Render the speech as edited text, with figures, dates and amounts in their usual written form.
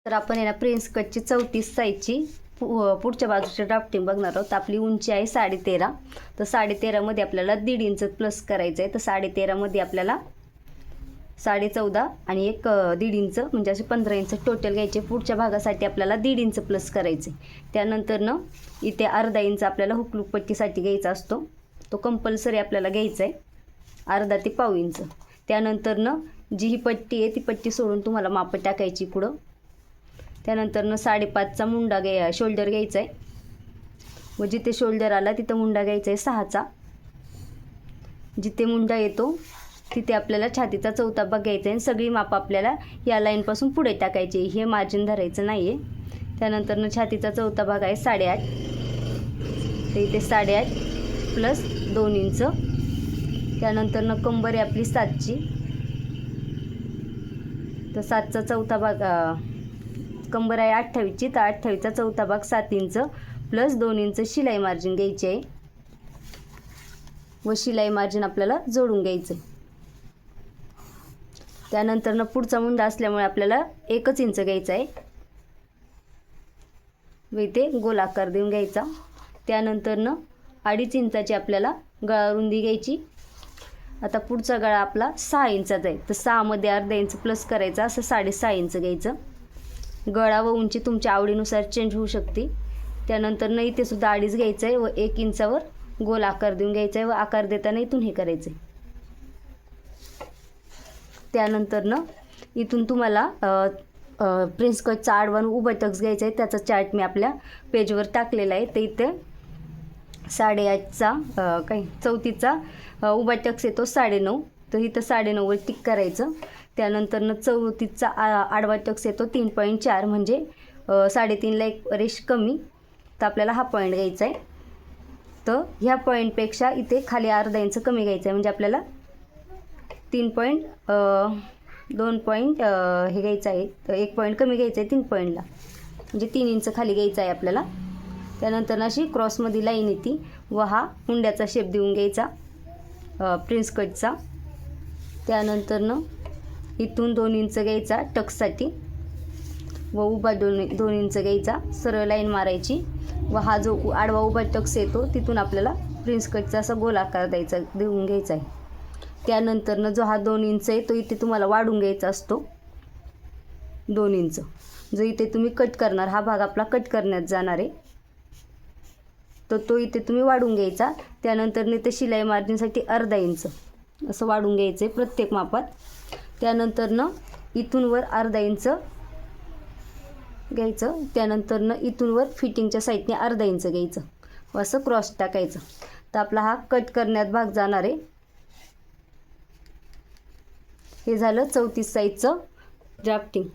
तर आपण आहे ना प्रिन्स कटची 34 साईजची पुढच्या बाजूची ड्राफ्टिंग बघणार आहोत। आपली उंची आहे 13.5, तर 13.5 मध्ये आपल्याला 1.5 इंच प्लस करायचं आहे। तर 13.5 मध्ये आपल्याला 14.5 आणि एक 1.5 इंच म्हणजे असे 15 इंच टोटल घ्यायचे। पुढच्या भागासाठी आपल्याला 1.5 इंच प्लस करायचे। त्यानंतर ना इथे अर्धा इंच आपल्याला हुकलूक पट्टीसाठी घ्यायचा असतो, तो कंपल्सरी आपल्याला घ्यायचा आहे, अर्धा ते पाव इंच। त्यानंतर ना जी ही पट्टी आहे ती पट्टी सोडून तुम्हाला माप टाकायची पुढं। त्यानंतर ना 5.5चा मुंडा शोल्डर घ्यायचा आहे, व जिथे शोल्डर आला तिथं मुंडा घ्यायचा आहे 6चा। जिथे मुंडा येतो तिथे आपल्याला छातीचा चौथा भाग घ्यायचा आहे। सगळी माप आपल्याला या लाईनपासून पुढे टाकायची, हे मार्जिन धरायचं नाही आहे। त्यानंतर ना छातीचा चौथा भाग आहे 8.5, तर इथे 8.5 प्लस 2 इंच। त्यानंतर ना कंबर आहे आपली 7ची, तर 7चा चौथा भाग कंबर आहे 28ची, तर 28चा चौथा भाग 7 इंच प्लस 2 इंच शिलाई मार्जिन घ्यायची आहे, व शिलाई मार्जिन आपल्याला जोडून घ्यायचं आहे। त्यानंतर ना पुढचा मुंडा असल्यामुळे आपल्याला 1 इंच घ्यायचा आहे, व इथे गोल आकार देऊन घ्यायचा। त्यानंतर ना 2.5 इंचाची आपल्याला गळा रुंदी घ्यायची। आता पुढचा गळा आपला 6 इंचाचा आहे, तर 6 मध्ये अर्धा इंच प्लस करायचा, असं 6.5 इंच घ्यायचं। गळा व उंची तुमच्या आवडीनुसार चेंज होऊ शकते। त्यानंतर ना इथे सुद्धा 2.5 घ्यायचं आहे व 1 इंचावर गोल आकार देऊन घ्यायचा आहे, व आकार देताना इथून हे करायचं आहे। त्यानंतर ना इथून तुम्हाला प्रिन्स कटचा आडवा उभा टक्स घ्यायचा आहे, त्याचा चार्ट मी आपल्या पेजवर टाकलेला आहे। तर इथे 8.5चा 34चा उभा टक्स येतो 9.5, तर इथं 9.5 वर टिक करायचं। त्यानंतर ना 34चा आडवा टक्स येतो 3.4, म्हणजे 3.5ला एक रेष कमी, तर आपल्याला हा पॉईंट घ्यायचा आहे। तर ह्या पॉईंटपेक्षा इथे खाली अर्धा इंच कमी घ्यायचा आहे, म्हणजे आपल्याला 2 पॉईंट हे घ्यायचं आहे, तर 1 पॉईंट कमी घ्यायचं आहे 3 पॉईंटला, म्हणजे 3 इंच खाली घ्यायचं आहे आपल्याला। त्यानंतर अशी क्रॉसमध्ये लाईन येते व हा मुंड्याचा शेप देऊन घ्यायचा प्रिन्स कटचा। त्यानंतर ना इथून 2 इंच घ्यायचा टक्ससाठी, व उभा 2 इंच घ्यायचा, सरळ लाईन मारायची, व हा जो आडवा उभा टक्स येतो तिथून आपल्याला प्रिन्स कटचा असा गोल आकार देऊन घ्यायचा आहे। त्यानंतर ना जो हा 2 इंच आहे तो इथे तुम्हाला वाढून घ्यायचा असतो 2 इंच, जो इथे तुम्ही कट करणार, हा भाग आपला कट करण्यात जाणार आहे, तर तो इथे तुम्ही वाढून घ्यायचा। त्यानंतर इथे शिलाई मार्जिनसाठी अर्धा इंच असं वाढून घ्यायचं आहे प्रत्येक मापात। त्यानंतर ना इथून वर अर्धा इंच घ्यायचं। त्यानंतर ना इथून वर फिटिंगच्या साईडने अर्धा इंच घ्यायचं, असं क्रॉस टाकायचं। तर आपला हा कट करण्यात भाग जाणार आहे। हे झालं 34 साईजचं ड्राफ्टिंग।